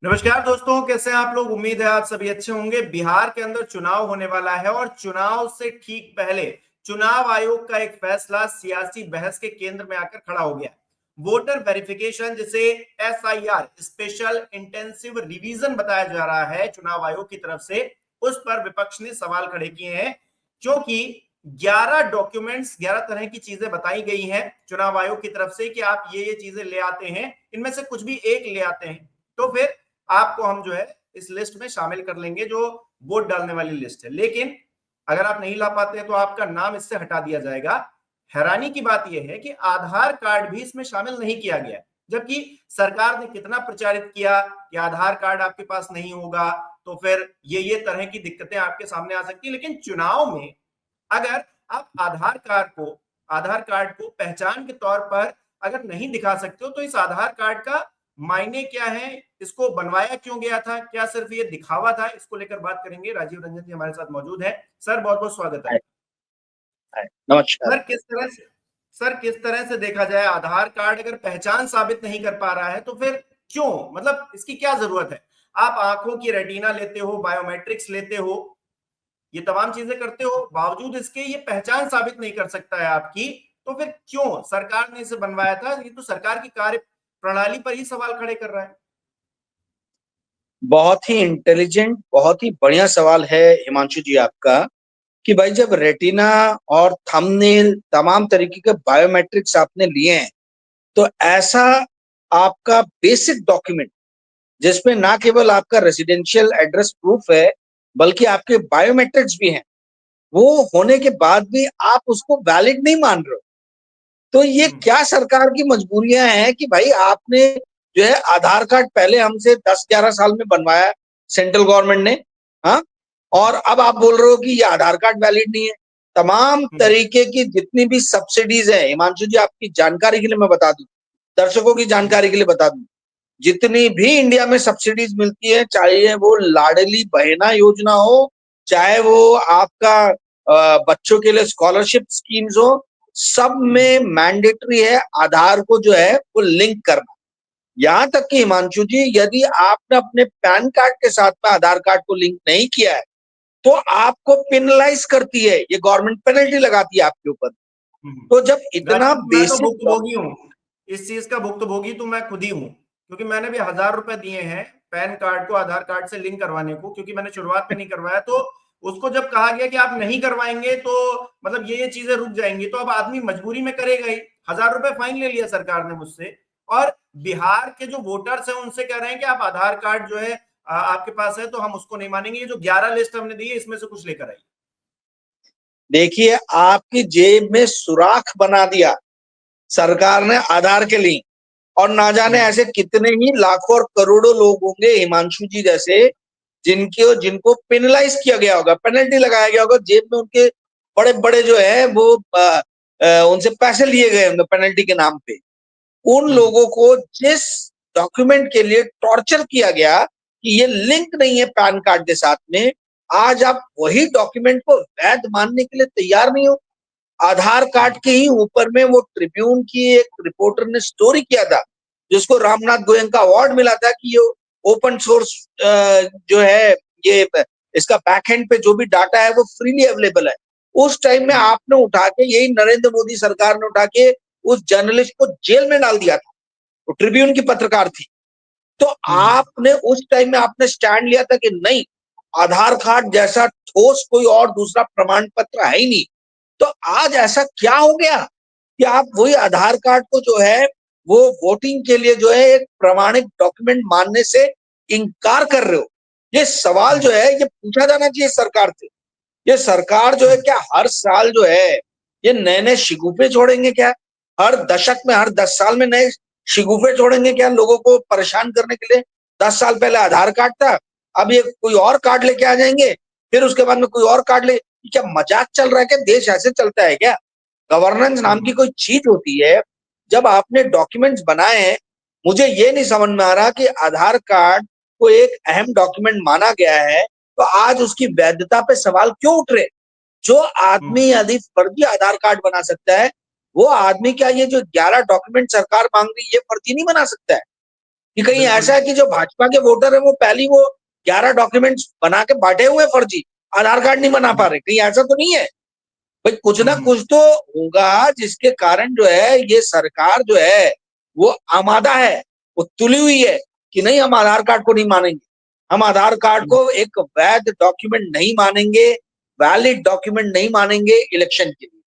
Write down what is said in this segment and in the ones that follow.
नमस्कार दोस्तों, कैसे हैं आप लोग। उम्मीद है आप सभी अच्छे होंगे। बिहार के अंदर चुनाव होने वाला है और चुनाव से ठीक पहले चुनाव आयोग का एक फैसला सियासी बहस के केंद्र में आकर खड़ा हो गया। वोटर वेरिफिकेशन, जिसे एसआईआर स्पेशल इंटेंसिव रिवीजन बताया जा रहा है चुनाव आयोग की तरफ से, उस पर विपक्ष ने सवाल खड़े किए हैं, क्योंकि 11 डॉक्यूमेंट्स, 11 तरह की चीजें बताई गई हैं चुनाव आयोग की तरफ से कि आप ये चीजें ले आते हैं, इनमें से कुछ भी एक ले आते हैं तो फिर आपको हम जो है इस लिस्ट में शामिल कर लेंगे, जो वोट डालने वाली लिस्ट है। लेकिन अगर आप नहीं ला पाते हैं तो आपका नाम इससे हटा दिया जाएगा। हैरानी की बात यह है कि आधार कार्ड भी इसमें शामिल नहीं किया गया, जबकि सरकार ने कितना प्रचारित किया कि आधार कार्ड आपके पास नहीं होगा तो फिर ये तरह की दिक्कतें आपके सामने आ सकती है। लेकिन चुनाव में अगर आप आधार कार्ड को पहचान के तौर पर अगर नहीं दिखा सकते हो तो इस आधार कार्ड का मायने क्या है, इसको बनवाया क्यों गया था, क्या सिर्फ ये दिखावा था, इसको लेकर बात करेंगे। राजीव रंजन जी हमारे साथ मौजूद है। सर, बहुत बहुत स्वागत है हाय, आपका। हाय, नमस्कार। सर किस तरह से देखा जाए, आधार कार्ड अगर पहचान साबित नहीं कर पा रहा है तो फिर क्यों, मतलब इसकी क्या जरूरत है। आप आंखों की रेटिना लेते हो, बायोमेट्रिक्स लेते हो, ये तमाम चीजें करते हो, बावजूद इसके ये पहचान साबित नहीं कर सकता है आपकी, तो फिर क्यों सरकार ने इसे बनवाया था। ये तो सरकार की कार्य प्रणाली पर ही सवाल खड़े कर रहा है। बहुत ही इंटेलिजेंट, बहुत ही बढ़िया सवाल है हिमांशु जी आपका कि भाई जब रेटिना और थंबनेल तमाम तरीके के बायोमेट्रिक्स आपने लिए हैं तो ऐसा आपका बेसिक डॉक्यूमेंट जिसमें ना केवल आपका रेजिडेंशियल एड्रेस प्रूफ है बल्कि आपके बायोमेट्रिक्स भी हैं, वो होने के बाद भी आप उसको वैलिड नहीं मान रहे हो। तो ये हम्म। क्या सरकार की मजबूरियां हैं कि भाई आपने जो है आधार कार्ड पहले हमसे 10-11 साल में बनवाया सेंट्रल गवर्नमेंट ने, हाँ, और अब आप बोल रहे हो कि ये आधार कार्ड वैलिड नहीं है। तमाम हम्म। तरीके की जितनी भी सब्सिडीज है, हिमांशु जी आपकी जानकारी के लिए मैं बता दूं, दर्शकों की हम्म। जानकारी के लिए बता दूं, जितनी भी इंडिया में सब्सिडीज मिलती है, चाहे वो लाडली बहना योजना हो, चाहे वो आपका बच्चों के लिए स्कॉलरशिप स्कीम्स हो, सब हम्म। में मैंडेटरी है आधार को जो है वो लिंक करना। यहां तक कि हिमांशु जी, यदि आपने अपने पैन कार्ड के साथ में आधार कार्ड को लिंक नहीं किया है तो आपको पेनलाइज करती है, ये गवर्नमेंट पेनल्टी लगाती है आपके ऊपर। हम्म। तो जब इतना राजीव, मैं तो बेसिक भुक्तभोगी हूँ, इस चीज का भुक्तभोगी तो मैं खुद ही हूँ, क्योंकि मैंने भी 1,000 रुपए दिए हैं पैन कार्ड को आधार कार्ड से लिंक करवाने को, क्योंकि मैंने शुरुआत में नहीं करवाया। तो उसको जब कहा गया कि आप नहीं करवाएंगे तो मतलब ये चीजें रुक जाएंगी, तो अब आदमी मजबूरी में करेगा ही। 1,000 रुपए फाइन ले लिया सरकार ने मुझसे, और बिहार के जो वोटर्स हैं उनसे कह रहे हैं कि आप आधार कार्ड जो है आपके पास है तो हम उसको नहीं मानेंगे। ये जो 11 लिस्ट हमने दी है इसमें से कुछ लेकर आइए। देखिए, आपकी जेब में सुराख बना दिया सरकार ने आधार के लिए। और ना जाने हम्म। ऐसे कितने ही लाखों और करोड़ों लोग होंगे हिमांशु जी जैसे, जिनके जिनको पेनलाइज किया गया होगा, पेनल्टी लगाया गया होगा, जेब में उनके बड़े बड़े जो है वो उनसे पैसे लिए गए होंगे पेनल्टी के नाम पे। उन हम्म। लोगों को जिस डॉक्यूमेंट के लिए टॉर्चर किया गया कि ये लिंक नहीं है पैन कार्ड के साथ में, आज आप वही डॉक्यूमेंट को वैध मानने के लिए तैयार नहीं हो। आधार कार्ड के ही ऊपर में वो ट्रिब्यून की एक रिपोर्टर ने स्टोरी किया था जिसको रामनाथ गोयंका अवार्ड मिला था कि ये ओपन सोर्स जो है, ये इसका बैकएंड पे जो भी डाटा है वो फ्रीली अवेलेबल है। उस टाइम में हम्म। आपने उठा के, यही नरेंद्र मोदी सरकार ने उठा के उस जर्नलिस्ट को जेल में डाल दिया था। वो ट्रिब्यून की पत्रकार थी। तो हम्म। आपने उस टाइम में आपने स्टैंड लिया था कि नहीं, आधार कार्ड जैसा ठोस कोई और दूसरा प्रमाण पत्र है ही नहीं। तो आज ऐसा क्या हो गया कि आप वही आधार कार्ड को जो है वो वोटिंग के लिए जो है एक प्रमाणिक डॉक्यूमेंट मानने से इनकार कर रहे हो। ये सवाल जो हम्म। है ये पूछा जाना चाहिए सरकार से। ये सरकार जो है हम्म। क्या हर साल जो है ये नए नए शिगुफे छोड़ेंगे क्या? हर दशक में, हर 10 साल में नए शिगुफे छोड़ेंगे क्या लोगों को परेशान करने के लिए? 10 साल पहले आधार कार्ड था, अब ये कोई और कार्ड लेके आ जाएंगे, फिर उसके बाद में कोई और कार्ड ले। क्या मजाक चल रहा है क्या? देश ऐसे चलता है क्या? गवर्नेंस नाम हम्म। की कोई चीज होती है। जब आपने डॉक्यूमेंट्स बनाए हैं, मुझे ये नहीं समझ में आ रहा कि आधार कार्ड को एक अहम डॉक्यूमेंट माना गया है तो आज उसकी वैधता पे सवाल क्यों उठ रहे? जो हम्म। आदमी यदि फर्जी आधार कार्ड बना सकता है, वो आदमी क्या ये जो 11 डॉक्यूमेंट सरकार मांग रही है ये फर्जी नहीं बना सकता है? कि कहीं बिल्कुल। ऐसा है कि जो भाजपा के वोटर है वो पहली वो 11 डॉक्यूमेंट्स बना के बांटे हुए फर्जी, आधार कार्ड नहीं बना पा रहे, कहीं ऐसा तो नहीं है? भाई कुछ ना हम्म, कुछ तो होगा जिसके कारण जो है ये सरकार जो है वो आमादा है, वो तुली हुई है कि नहीं हम आधार कार्ड को नहीं मानेंगे, हम आधार कार्ड हम्म। को एक वैध डॉक्यूमेंट नहीं मानेंगे, वैलिड डॉक्यूमेंट नहीं मानेंगे इलेक्शन के लिए।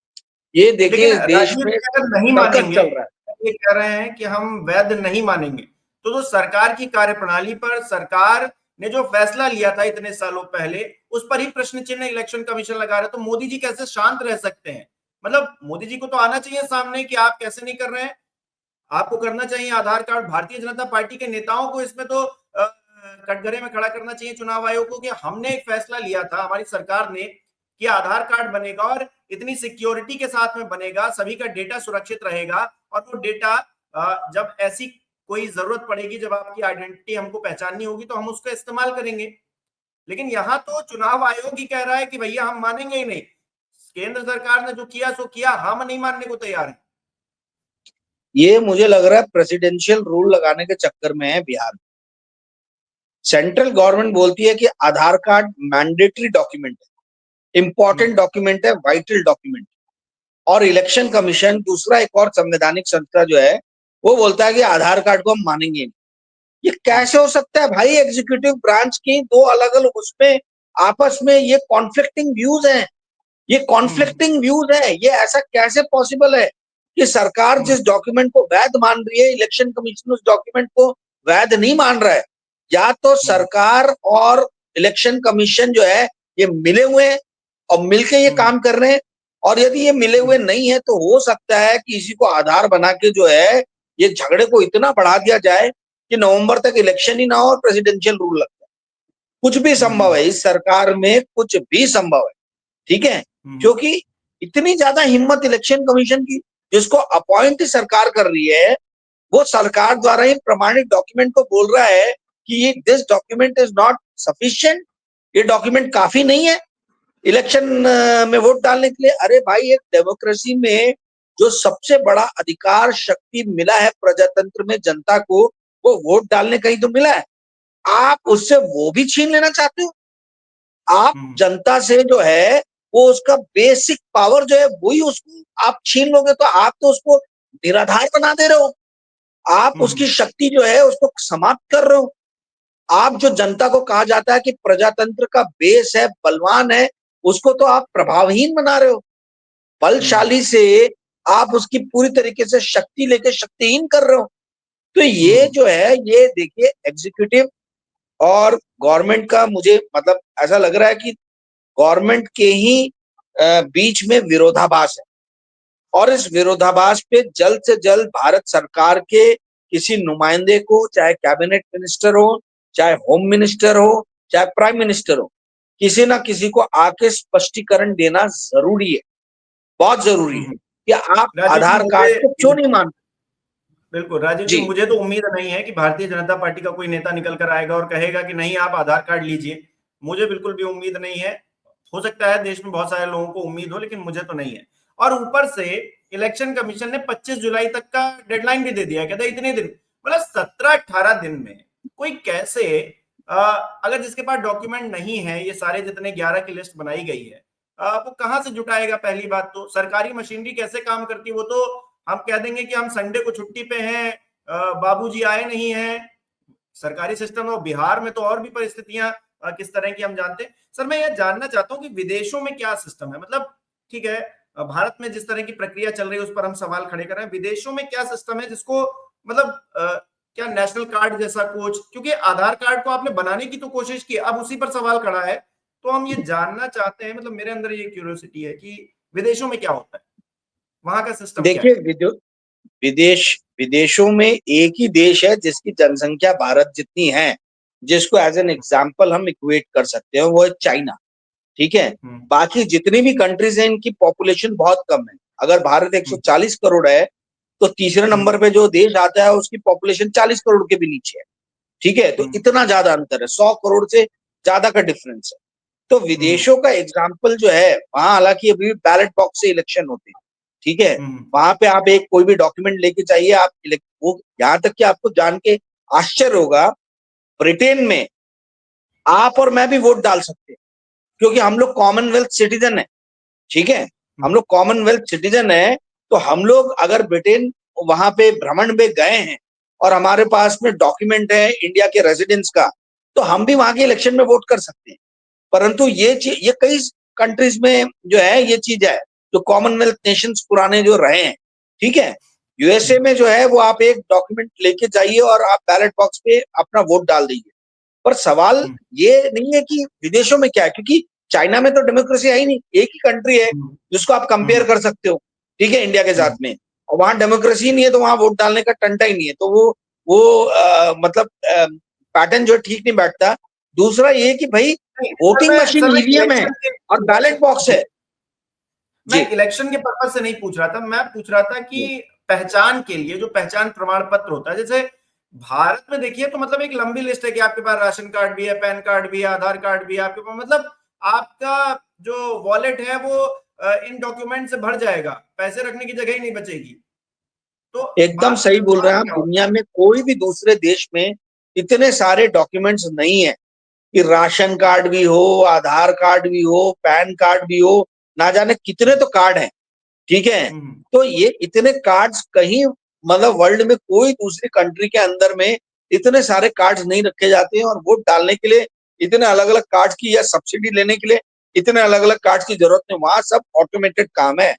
ये लेकिन देखिए इस देश राजीव में जी अगर नहीं सर्कस मानेंगे, चल रहा है। ये कह रहे हैं कि हम वैध नहीं मानेंगे, तो जो सरकार की कार्यप्रणाली पर सरकार ने जो फैसला लिया था इतने सालों पहले, उस पर ही प्रश्न चिन्ह इलेक्शन कमीशन लगा रहे, तो मोदी जी कैसे शांत रह सकते हैं? मतलब मोदी जी को तो आना चाहिए सामने कि आप कैसे नहीं कर रहे हैं, आपको करना चाहिए आधार कार्ड। भारतीय जनता पार्टी के नेताओं को इसमें तो कटघरे में खड़ा करना चाहिए चुनाव आयोग को कि हमने एक फैसला लिया था, हमारी सरकार ने, कि आधार कार्ड बनेगा और इतनी सिक्योरिटी के साथ में बनेगा, सभी का डेटा सुरक्षित रहेगा, और वो डेटा जब ऐसी कोई जरूरत पड़ेगी, जब आपकी आइडेंटिटी हमको पहचाननी होगी, तो हम उसका इस्तेमाल करेंगे। लेकिन यहां तो चुनाव आयोग ही कह रहा है कि भैया हम मानेंगे ही नहीं, केंद्र सरकार ने जो किया सो किया, हम नहीं मानने को तैयार हैं। ये मुझे लग रहा है प्रेसिडेंशियल रूल लगाने के चक्कर में है बिहार में। सेंट्रल गवर्नमेंट बोलती है कि आधार कार्ड मैंडेटरी डॉक्यूमेंट है, इंपॉर्टेंट डॉक्यूमेंट है, वाइटल डॉक्यूमेंट। और इलेक्शन कमीशन दूसरा एक और संवैधानिक संस्था जो है वो बोलता है कि आधार कार्ड को हम मानेंगे नहीं। ये कैसे हो सकता है भाई? एग्जीक्यूटिव ब्रांच की दो अलग अलग उसमें आपस में ये कॉन्फ्लिक्टिंग व्यूज हैं, ये हम्म, कॉन्फ्लिक्टिंग व्यूज है, ये ऐसा कैसे पॉसिबल है कि सरकार हम्म, जिस डॉक्यूमेंट को वैध मान रही है इलेक्शन कमीशन उस डॉक्यूमेंट को वैध नहीं मान रहा है? या तो हम्म, सरकार और इलेक्शन कमीशन जो है ये मिले हुए हैं और मिलके ये हम्म, काम कर रहे हैं, और यदि ये मिले हुए नहीं है तो हो सकता है कि इसी को आधार बना के जो है ये झगड़े को इतना बढ़ा दिया जाए कि नवंबर तक इलेक्शन ही ना हो और प्रेसिडेंशियल रूल लग जाए। कुछ भी संभव है, हम्म, इस सरकार में कुछ भी संभव है। ठीक है, हम्म, क्योंकि इतनी ज्यादा हिम्मत इलेक्शन कमीशन की, जिसको अपॉइंट सरकार कर रही है वो सरकार द्वारा ही प्रमाणित डॉक्यूमेंट को बोल रहा है कि ये this document is not sufficient, ये डॉक्यूमेंट काफी नहीं है इलेक्शन में वोट डालने के लिए। अरे भाई एक डेमोक्रेसी में जो सबसे बड़ा अधिकार शक्ति मिला है प्रजातंत्र में जनता को, वो वोट डालने का ही तो मिला है। आप उससे वो भी छीन लेना चाहते हो? आप हम्म, जनता से जो है वो उसका बेसिक पावर जो है वही उसको आप छीन लोगे, तो आप तो उसको निराधार बना दे रहे हो, आप उसकी हम्म, शक्ति जो है उसको समाप्त कर रहे हो। आप जो जनता को कहा जाता है कि प्रजातंत्र का बेस है, बलवान है, उसको तो आप प्रभावहीन बना रहे हो। हम्म, बलशाली से आप उसकी पूरी तरीके से शक्ति लेके शक्तिहीन कर रहे हो। तो ये हम्म, जो है ये देखिए एग्जीक्यूटिव और गवर्नमेंट का मुझे मतलब ऐसा लग रहा है कि गवर्नमेंट के ही बीच में विरोधाभास है, और इस विरोधाभास पे जल्द से जल्द भारत सरकार के किसी नुमाइंदे को, चाहे कैबिनेट मिनिस्टर हो, चाहे होम मिनिस्टर हो, चाहे प्राइम मिनिस्टर हो, किसी ना किसी को आके स्पष्टीकरण देना जरूरी है, बहुत जरूरी है हम्म। कि आप राजीव जी आधार कार्ड मुझे, को क्यों नहीं मानते। बिल्कुल राजीव जी, जी। मुझे तो उम्मीद नहीं है कि भारतीय जनता पार्टी का कोई नेता निकल कर आएगा और कहेगा कि नहीं आप आधार कार्ड लीजिए। मुझे बिल्कुल भी उम्मीद नहीं है। हो सकता है देश में बहुत सारे लोगों को उम्मीद हो, लेकिन मुझे तो नहीं है। और ऊपर से इलेक्शन कमीशन ने 25 जुलाई तक का डेडलाइन भी दे दिया है, कहते हैं इतने दिन, मतलब 17-18 दिन में कोई कैसे, अगर जिसके पास डॉक्यूमेंट नहीं है, ये सारे जितने 11 की लिस्ट बनाई गई है, वो कहां से जुटाएगा? पहली बात तो सरकारी मशीनरी कैसे काम करती है? वो तो हम कह देंगे कि हम संडे को छुट्टी पे हैं, बाबूजी आए नहीं हैं, सरकारी सिस्टम और बिहार में तो और भी परिस्थितियां किस तरह की हम जानते हैं। सर मैं यह जानना चाहता हूं कि विदेशों में क्या सिस्टम है, मतलब ठीक है, भारत में जिस तरह की प्रक्रिया चल रही है उस पर हम सवाल खड़े कर रहे हैं, विदेशों में क्या सिस्टम है जिसको, मतलब क्या नेशनल कार्ड जैसा कुछ, क्योंकि आधार कार्ड को आपने बनाने की तो कोशिश की, अब उसी पर सवाल खड़ा है। तो हम ये जानना चाहते हैं, मतलब मेरे अंदर ये क्यूरियोसिटी है कि विदेशों में क्या होता है, वहां का सिस्टम क्या देखिए है? विदेश विदेशों में एक ही देश है जिसकी जनसंख्या भारत जितनी है, जिसको एज एन एग्जाम्पल हम इक्वेट कर सकते हैं, वो है चाइना। ठीक है, हम्म, बाकी जितनी भी कंट्रीज हैं इनकी पॉपुलेशन बहुत कम है। अगर भारत हम्म, 140 करोड़ है तो तीसरे हम्म, नंबर पे जो देश आता है उसकी पॉपुलेशन 40 करोड़ के भी नीचे है। ठीक है, तो हम्म, इतना ज्यादा अंतर है, 100 करोड़ से ज्यादा का डिफरेंस है। तो हम्म, विदेशों का एग्जाम्पल जो है वहां हालांकि अभी बैलेट बॉक्स से इलेक्शन होते हैं। ठीक है, हम्म, वहां पे आप एक कोई भी डॉक्यूमेंट लेके चाहिए, आप वो यहाँ तक कि आपको जान के आश्चर्य होगा, ब्रिटेन में आप और मैं भी वोट डाल सकते हैं, क्योंकि हम लोग कॉमनवेल्थ सिटीजन है, ठीक है, हम लोग कॉमनवेल्थ सिटीजन है। तो हम लोग अगर ब्रिटेन वहां पे भ्रमण में गए हैं और हमारे पास में डॉक्यूमेंट है इंडिया के रेजिडेंस का, तो हम भी वहां के इलेक्शन में वोट कर सकते हैं। परंतु ये कई कंट्रीज में जो है ये चीज है, जो कॉमनवेल्थ नेशंस पुराने जो रहे हैं, ठीक है, यूएसए में जो है वो आप एक डॉक्यूमेंट लेके जाइए और आप बैलेट बॉक्स पे अपना वोट डाल दीजिए। पर सवाल ये नहीं है कि विदेशों में क्या है, क्योंकि चाइना में तो डेमोक्रेसी है ही नहीं, एक ही कंट्री है जिसको आप कंपेयर कर सकते हो, ठीक है, इंडिया के साथ में, और वहां डेमोक्रेसी नहीं है तो वहां वोट डालने का टंटा ही नहीं है। तो वो मतलब पैटर्न जो ठीक नहीं बैठता। दूसरा ये कि भाई वोटिंग मशीन सर मैं ईवीएम है और बैलेट बॉक्स है। जी, मैं इलेक्शन के पर्पज से नहीं पूछ रहा था, मैं पूछ रहा था कि पहचान के लिए जो पहचान प्रमाण पत्र होता है, जैसे भारत में देखिए तो मतलब एक लंबी लिस्ट है कि आपके पास राशन कार्ड भी है, पैन कार्ड भी है, आधार कार्ड भी है आपके पास, मतलब आपका जो वॉलेट है वो इन डॉक्यूमेंट से भर जाएगा, पैसे रखने की जगह ही नहीं बचेगी। तो एकदम बात सही बोल रहे हैं बात आप। क्या होता दुनिया में कोई भी दूसरे देश में इतने सारे डॉक्यूमेंट्स नहीं है कि राशन कार्ड भी हो, आधार कार्ड भी हो, पैन कार्ड भी हो, ना जाने कितने तो कार्ड हैं, ठीक है। है? तो ये इतने कार्ड्स कहीं मतलब वर्ल्ड में कोई दूसरी कंट्री के अंदर में इतने सारे कार्ड्स नहीं रखे जाते हैं, और वोट डालने के लिए इतने अलग अलग कार्ड्स की या सब्सिडी लेने के लिए इतने अलग अलग कार्ड्स की जरूरत नहीं। वहां सब ऑटोमेटेड काम है।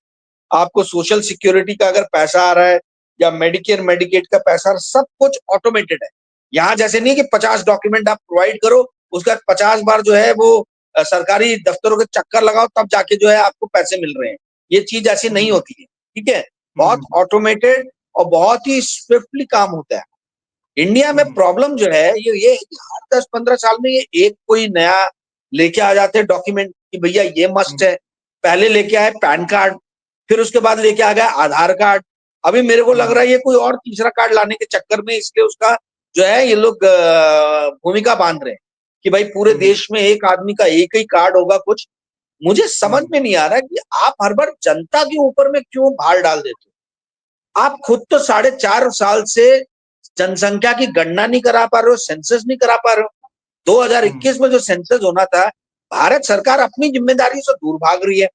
आपको सोशल सिक्योरिटी का अगर पैसा आ रहा है या मेडिकेयर मेडिकेट का पैसा, सब कुछ ऑटोमेटेड है। यहाँ जैसे नहीं कि 50 डॉक्यूमेंट आप प्रोवाइड करो, उसके बाद 50 बार जो है वो सरकारी दफ्तरों के चक्कर लगाओ तब जाके जो है आपको पैसे मिल रहे हैं। ये चीज ऐसी नहीं होती है, ठीक है। बहुत ऑटोमेटेड और बहुत ही स्विफ्टली काम होता है। इंडिया में प्रॉब्लम जो है ये है कि हर 10-15 साल में ये एक कोई नया लेके आ जाते हैं डॉक्यूमेंट कि भैया ये मस्ट है। पहले लेके आए पैन कार्ड, फिर उसके बाद लेके आ गया आधार कार्ड। अभी मेरे को लग रहा है ये कोई और तीसरा कार्ड लाने के चक्कर में, इसलिए उसका जो है ये लोग भूमिका बांध रहे हैं कि भाई पूरे देश में एक आदमी का एक ही कार्ड होगा कुछ। मुझे समझ में नहीं आ रहा कि आप हर बार जनता के ऊपर में क्यों भार डाल देते हो। आप खुद तो 4.5 साल से जनसंख्या की गणना नहीं करा पा रहे हो, सेंसस नहीं करा पा रहे हो। 2021 में जो सेंसस होना था, भारत सरकार अपनी जिम्मेदारी से दूर भाग रही है।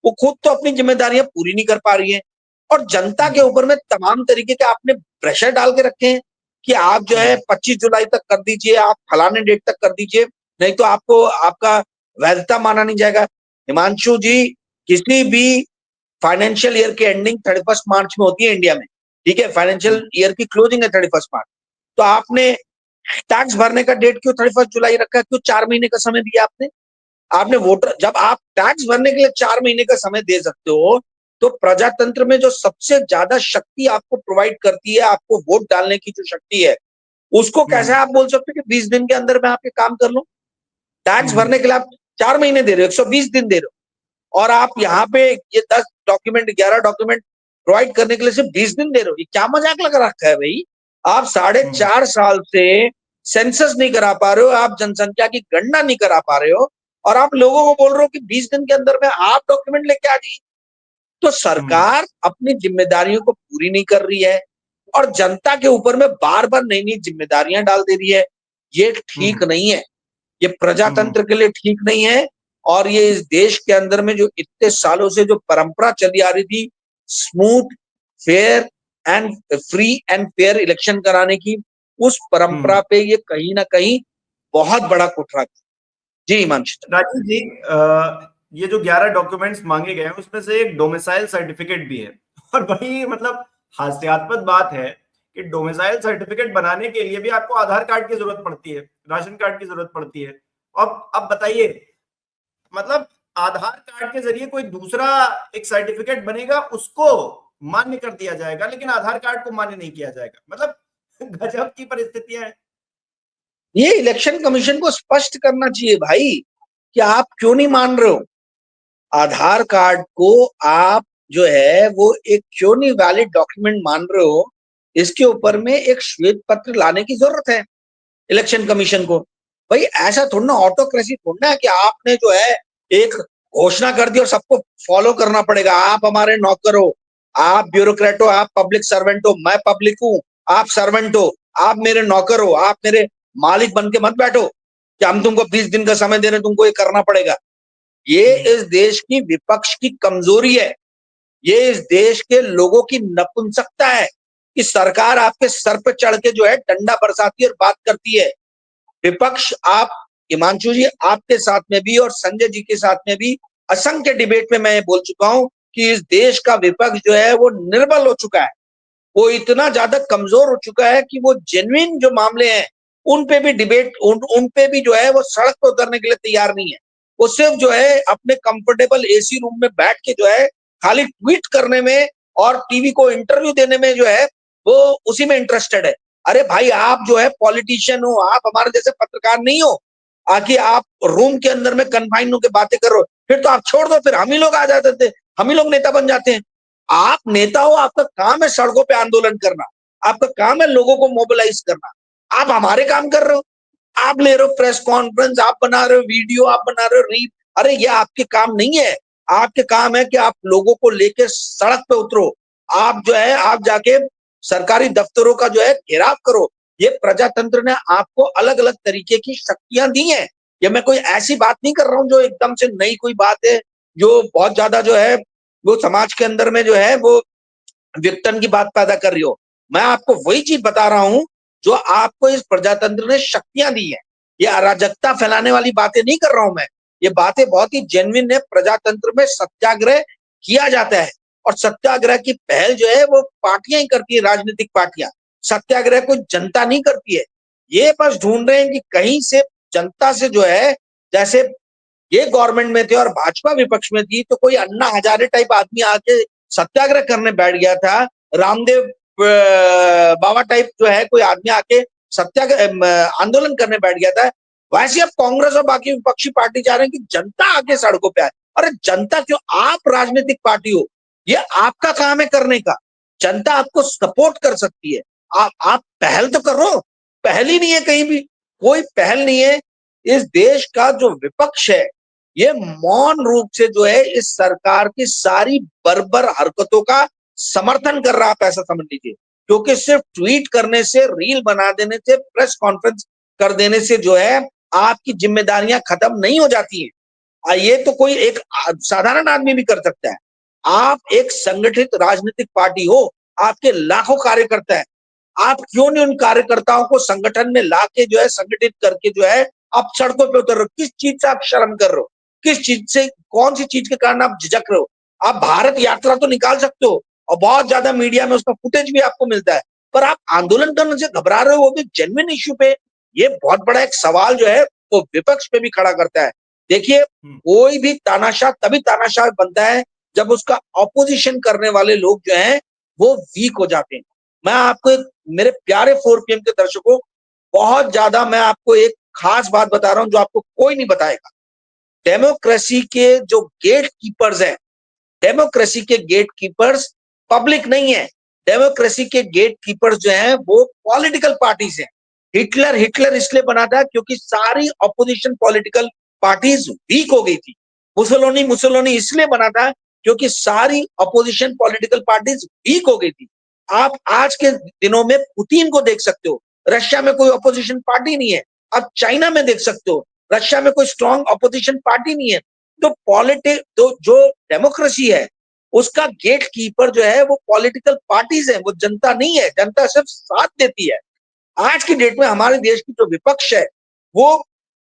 वो खुद तो अपनी जिम्मेदारियां पूरी नहीं कर पा रही है, और जनता के ऊपर में तमाम तरीके के आपने प्रेशर डाल के रखे हैं कि आप जो है 25 जुलाई तक कर दीजिए, आप फलाने डेट तक कर दीजिए, नहीं तो आपको आपका वैधता माना नहीं जाएगा। हिमांशु जी, किसी भी फाइनेंशियल ईयर की एंडिंग 31 मार्च में होती है इंडिया में, ठीक है, फाइनेंशियल ईयर की क्लोजिंग है 31 मार्च। तो आपने टैक्स भरने का डेट क्यों 31 जुलाई रखा है? क्यों 4 महीने का समय दिया आपने? आपने वोटर, जब आप टैक्स भरने के लिए 4 महीने का समय दे सकते हो, तो प्रजातंत्र में जो सबसे ज्यादा शक्ति आपको प्रोवाइड करती है, आपको वोट डालने की जो शक्ति है, उसको कैसे आप बोल सकते हो कि 20 दिन के अंदर में आप ये काम कर लो? टैक्स भरने के लिए आप 4 महीने दे रहे हो, 120 दिन दे रहे हो, और आप यहाँ पे ये 10 डॉक्यूमेंट 11 डॉक्यूमेंट प्रोवाइड करने के लिए सिर्फ 20 दिन दे रहे हो। ये क्या मजाक लगा रखा है भाई? आप 4.5 साल से सेंसस नहीं करा पा रहे हो, आप जनसंख्या की गणना नहीं करा पा रहे हो, और आप लोगों को बोल रहे हो कि 20 दिन के अंदर में आप डॉक्यूमेंट लेके आ जाइए। तो सरकार अपनी जिम्मेदारियों को पूरी नहीं कर रही है, और जनता के ऊपर में बार बार नई नई जिम्मेदारियां डाल दे रही है। ये ठीक नहीं है, ये प्रजातंत्र के लिए ठीक नहीं है। और ये इस देश के अंदर में जो इतने सालों से जो परंपरा चली आ रही थी, smooth, fair and free and fair election कराने की, उस परंपरा पे ये कहीं ना कहीं बहुत बड़ा कुठरा। जी हिमांशु। राजीव जी, ये जो 11 डॉक्यूमेंट्स मांगे गए हैं उसमें से एक डोमिसाइल सर्टिफिकेट भी है, और बड़ी मतलब हास्यास्पद बात है कि डोमिसाइल सर्टिफिकेट बनाने के लिए भी आपको आधार कार्ड की जरूरत पड़ती है, राशन कार्ड की जरूरत पड़ती है। अब बताइए, मतलब आधार कार्ड के जरिए कोई दूसरा एक सर्टिफिकेट बनेगा, उसको मान्य कर दिया जाएगा, लेकिन आधार कार्ड को मान्य नहीं किया जाएगा। मतलब गजब की परिस्थितियां हैं। ये इलेक्शन कमीशन को स्पष्ट करना चाहिए भाई कि आप क्यों नहीं मान रहे हो आधार कार्ड को। आप जो है वो एक क्यों नहीं वैलिड डॉक्यूमेंट मान रहे हो? इसके ऊपर में एक श्वेत पत्र लाने की जरूरत है इलेक्शन कमीशन को। भाई ऐसा थोड़ा ना, ऑटोक्रेसी थोड़ा है कि आपने जो है एक घोषणा कर दी और सबको फॉलो करना पड़ेगा। आप हमारे नौकर हो, आप ब्यूरोक्रेट हो, आप पब्लिक सर्वेंट हो, मैं पब्लिक हूं, आप सर्वेंट हो, आप मेरे नौकर हो, आप मेरे मालिक बन के मत बैठो कि हम तुमको 20 दिन का समय दे रहे हैं, तुमको ये करना पड़ेगा। ये इस देश की विपक्ष की कमजोरी है, ये इस देश के लोगों की नपुंसकता है कि सरकार आपके सर पे चढ़ के जो है डंडा बरसाती है और बात करती है। विपक्ष, आप हिमांशु जी, आपके साथ में भी और संजय जी के साथ में भी असंख्य डिबेट में मैं ये बोल चुका हूं कि इस देश का विपक्ष जो है वो निर्बल हो चुका है, वो इतना ज्यादा कमजोर हो चुका है कि वो जेन्युइन जो मामले हैं उन पे भी डिबेट, उन पे भी जो है वो सड़क पर उतरने के लिए तैयार नहीं है। वो सिर्फ जो है अपने कंफर्टेबल एसी रूम में बैठ के जो है खाली ट्वीट करने में और टीवी को इंटरव्यू देने में जो है वो उसी में इंटरेस्टेड है। अरे भाई, आप जो है पॉलिटिशियन हो, आप हमारे जैसे पत्रकार नहीं हो आखिर आप रूम के अंदर में कन्फाइन होकर बातें कर रहे हो, फिर तो आप छोड़ दो, फिर हम ही लोग आ जाते थे, हम ही लोग नेता बन जाते हैं। आप नेता हो, आपका काम है सड़कों पे आंदोलन करना, आपका काम है लोगों को मोबिलाइज करना। आप हमारे काम कर रहे हो, आप ले रहे हो प्रेस कॉन्फ्रेंस, आप बना रहे हो वीडियो, आप बना रहे हो रील। अरे ये आपके काम नहीं है, आपके काम है कि आप लोगों को लेकर सड़क पे उतरो, आप जो है आप जाके सरकारी दफ्तरों का जो है घेराव करो। ये प्रजातंत्र ने आपको अलग अलग तरीके की शक्तियां दी हैं। ये मैं कोई ऐसी बात नहीं कर रहा हूं जो एकदम से नई कोई बात है, जो बहुत ज्यादा जो है वो समाज के अंदर में जो है वो विघटन की बात पैदा कर रही हो। मैं आपको वही चीज बता रहा हूं जो आपको इस प्रजातंत्र ने शक्तियां दी है। ये अराजकता फैलाने वाली बातें नहीं कर रहा हूं मैं, ये बातें बहुत ही जेन्युइन है। प्रजातंत्र में सत्याग्रह किया जाता है और सत्याग्रह की पहल जो है वो पार्टियां ही करती है, राजनीतिक पार्टियां। सत्याग्रह को जनता नहीं करती है। ये बस ढूंढ रहे हैं कि कहीं से जनता से जो है, जैसे ये गवर्नमेंट में थे और भाजपा विपक्ष में थी तो कोई अन्ना हजारे टाइप आदमी आके सत्याग्रह करने बैठ गया था, रामदेव बाबा टाइप जो है कोई आदमी आके सत्याग्रह आंदोलन करने बैठ गया था। वैसे अब कांग्रेस और बाकी विपक्षी पार्टी चाह रहे हैं कि जनता आके सड़कों पे आए। अरे जनता क्यों, आप राजनीतिक पार्टी हो, ये आपका काम है करने का। जनता आपको सपोर्ट कर सकती है, आप पहल तो करो। पहल ही नहीं है, कहीं भी कोई पहल नहीं है। इस देश का जो विपक्ष है ये मौन रूप से जो है इस सरकार की सारी बर्बर हरकतों का समर्थन कर रहा, आप ऐसा समझ लीजिए। क्योंकि सिर्फ ट्वीट करने से, रील बना देने से, प्रेस कॉन्फ्रेंस कर देने से जो है आपकी जिम्मेदारियां खत्म नहीं हो जाती हैं। ये तो कोई एक साधारण आदमी भी कर सकता है। आप एक संगठित राजनीतिक पार्टी हो, आपके लाखों कार्यकर्ता है, आप क्यों नहीं उन कार्यकर्ताओं को संगठन में लाके जो है संगठित करके जो है आप सड़कों पे उतर रहे हो? किस चीज से आप शर्म कर रहे हो? किस चीज से, कौन सी चीज के कारण आप झिझक रहे हो? आप भारत यात्रा तो निकाल सकते हो और बहुत ज्यादा मीडिया में उसका फुटेज भी आपको मिलता है, पर आप आंदोलन करने से घबरा रहे हो, वो भी जेन्युइन इश्यू पे। ये बहुत बड़ा एक सवाल जो है वो विपक्ष पे भी खड़ा करता है। देखिए, कोई भी तानाशाह तभी तानाशाह बनता है जब उसका ऑपोजिशन करने वाले लोग जो हैं वो वीक हो जाते हैं। मैं आपको एक, मेरे प्यारे 4 PM के दर्शकों, बहुत ज्यादा मैं आपको एक खास बात बता रहा हूं जो आपको कोई नहीं बताएगा। डेमोक्रेसी के जो गेट कीपर्स हैं, डेमोक्रेसी के गेट कीपर्स पब्लिक नहीं है। डेमोक्रेसी के गेट कीपर्स जो हैं वो पॉलिटिकल पार्टीज हैं। हिटलर हिटलर इसलिए बना था क्योंकि सारी ऑपोजिशन पॉलिटिकल पार्टीज वीक हो गई थी। मुसोलिनी मुसोलिनी इसलिए बना था क्योंकि सारी ऑपोजिशन पॉलिटिकल पार्टीज वीक हो गई थी। आप आज के दिनों में पुतिन को देख सकते हो, रशिया में कोई ऑपोजिशन पार्टी नहीं है। आप चाइना में देख सकते हो, रशिया में कोई स्ट्रॉन्ग ऑपोजिशन पार्टी नहीं है। तो पॉलिटिक, तो जो डेमोक्रेसी है उसका गेट कीपर जो है वो पॉलिटिकल पार्टीज है, वो जनता नहीं है। जनता सिर्फ साथ देती है। आज की डेट में हमारे देश की जो विपक्ष है वो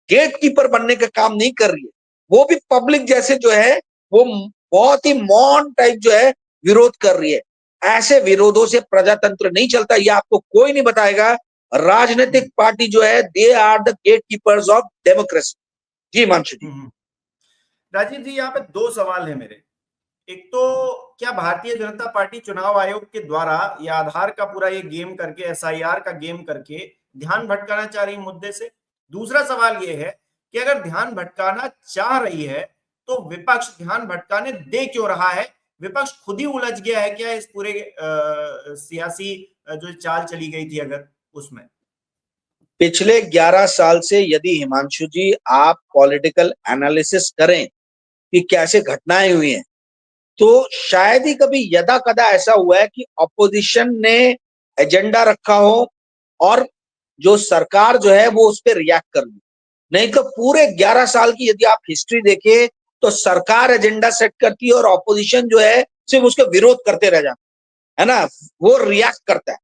गेट कीपर बनने का काम नहीं कर रही है। वो भी पब्लिक जैसे जो है वो बहुत ही मौन टाइप जो है विरोध कर रही है। ऐसे विरोधों से प्रजातंत्र नहीं चलता, ये आपको कोई नहीं बताएगा। राजनीतिक पार्टी जो है they are the gatekeepers of democracy. जी मानसू जी। राजीव जी, यहाँ पे दो सवाल है मेरे। एक तो क्या भारतीय जनता पार्टी चुनाव आयोग के द्वारा या आधार का पूरा ये गेम करके, एसआईआर का गेम करके ध्यान भटकाना चाह रही मुद्दे से? दूसरा सवाल ये है कि अगर ध्यान भटकाना चाह रही है तो विपक्ष ध्यान भटकाने दे क्यों रहा है? विपक्ष खुद ही उलझ गया है क्या इस पूरे सियासी जो चाल चली गई थी अगर उसमें? पिछले 11 साल से यदि हिमांशु जी आप पॉलिटिकल एनालिसिस करें कि कैसे घटनाएं हुई हैं, तो शायद ही कभी यदा कदा ऐसा हुआ है कि ऑपोजिशन ने एजेंडा रखा हो और जो सरकार जो है वो उस पर रिएक्ट कर रही है। नहीं तो पूरे 11 साल की यदि आप हिस्ट्री देखें तो सरकार एजेंडा सेट करती है और ऑपोजिशन जो है सिर्फ उसका विरोध करते रह जाते है ना, वो रिएक्ट करता है।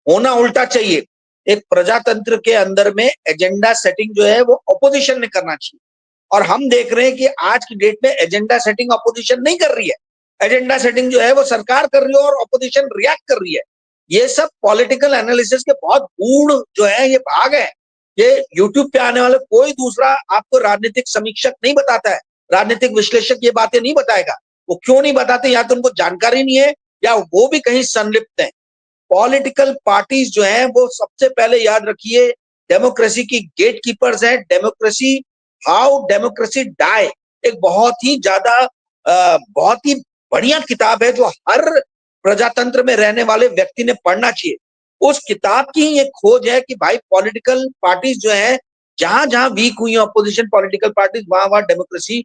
होना उल्टा चाहिए। एक प्रजातंत्र के अंदर में एजेंडा सेटिंग जो है वो ऑपोजिशन ने करना चाहिए, और हम देख रहे हैं कि आज की डेट में एजेंडा सेटिंग ऑपोजिशन नहीं कर रही है, एजेंडा सेटिंग जो है वो सरकार कर रही है और ऑपोजिशन रिएक्ट कर रही है। ये सब पॉलिटिकल एनालिसिस के बहुत गूढ़ जो है ये भाग है। ये यूट्यूब पे आने वाले कोई दूसरा आपको राजनीतिक समीक्षक नहीं बताता है, राजनीतिक विश्लेषक ये बातें नहीं बताएगा। वो क्यों नहीं बताते? या तो उनको जानकारी नहीं है या वो भी कहीं संलिप्त है। पॉलिटिकल पार्टीज जो हैं वो सबसे पहले याद रखिए डेमोक्रेसी की गेट कीपर्स हैं। डेमोक्रेसी, हाउ डेमोक्रेसी डाई, एक बहुत ही बढ़िया किताब है जो हर प्रजातंत्र में रहने वाले व्यक्ति ने पढ़ना चाहिए। उस किताब की ही एक खोज है कि भाई पॉलिटिकल पार्टीज जो है जहां जहां वीक हुई है अपोजिशन पॉलिटिकल पार्टीज, वहां वहां डेमोक्रेसी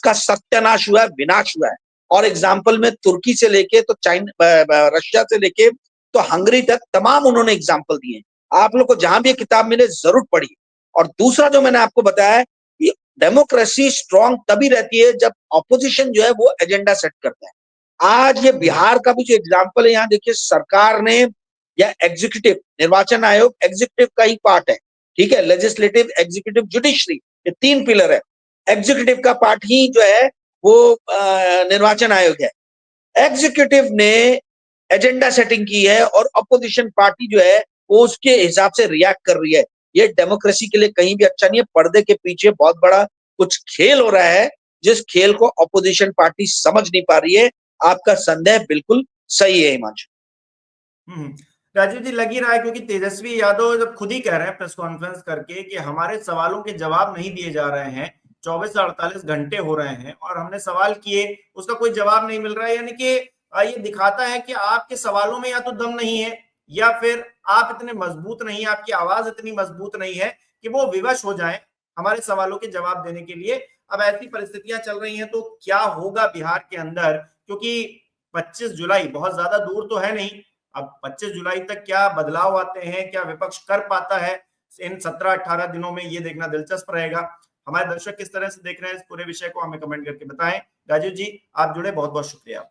का सत्यानाश हुआ है, विनाश हुआ है। और एग्जाम्पल में तुर्की से लेके तो चाइना, रशिया से लेके तो हंगरी तक तमाम उन्होंने एग्जाम्पल दिए। आप लोग को जहां भी ये किताब मिले जरूर पढ़िए। और दूसरा जो मैंने आपको बताया कि डेमोक्रेसी स्ट्रांग तभी रहती है जब ऑपोजिशन जो है वो एजेंडा सेट करता है। आज ये बिहार का भी जो एग्जाम्पल है, यहाँ देखिए सरकार ने या एग्जीक्यूटिव, निर्वाचन आयोग एग्जीक्यूटिव का ही पार्ट है, ठीक है, लेजिस्लेटिव, एग्जीक्यूटिव, जुडिशरी, ये 3 पिलर है। एग्जीक्यूटिव का पार्ट ही जो है वो निर्वाचन आयोग है। एग्जीक्यूटिव ने एजेंडा सेटिंग की है और अपोजिशन पार्टी जो है वो उसके हिसाब से रिएक्ट कर रही है। ये डेमोक्रेसी के लिए कहीं भी अच्छा नहीं है। पर्दे के पीछे बहुत बड़ा कुछ खेल हो रहा है, जिस खेल को अपोजिशन पार्टी समझ नहीं पा रही है। आपका संदेह बिल्कुल सही है हिमांशु। राजीव जी, लग ही रहा है क्योंकि तेजस्वी यादव जब खुद ही कह रहे हैं प्रेस कॉन्फ्रेंस करके कि हमारे सवालों के जवाब नहीं दिए जा रहे हैं, 24 से 48 घंटे हो रहे हैं और हमने सवाल किए, उसका कोई जवाब नहीं मिल रहा है। यानी कि ये दिखाता है कि आपके सवालों में या तो दम नहीं है या फिर आप इतने मजबूत नहीं, आपकी आवाज इतनी मजबूत नहीं है कि वो विवश हो जाए हमारे सवालों के जवाब देने के लिए। अब ऐसी परिस्थितियां चल रही हैं तो क्या होगा बिहार के अंदर, क्योंकि 25 जुलाई बहुत ज्यादा दूर तो है नहीं। अब 25 जुलाई तक क्या बदलाव आते हैं, क्या विपक्ष कर पाता है इन 17-18 दिनों में, ये देखना दिलचस्प रहेगा। हमारे दर्शक किस तरह से देख रहे हैं इस पूरे विषय को, हमें कमेंट करके बताएं। राजीव जी, आप जुड़े, बहुत बहुत शुक्रिया।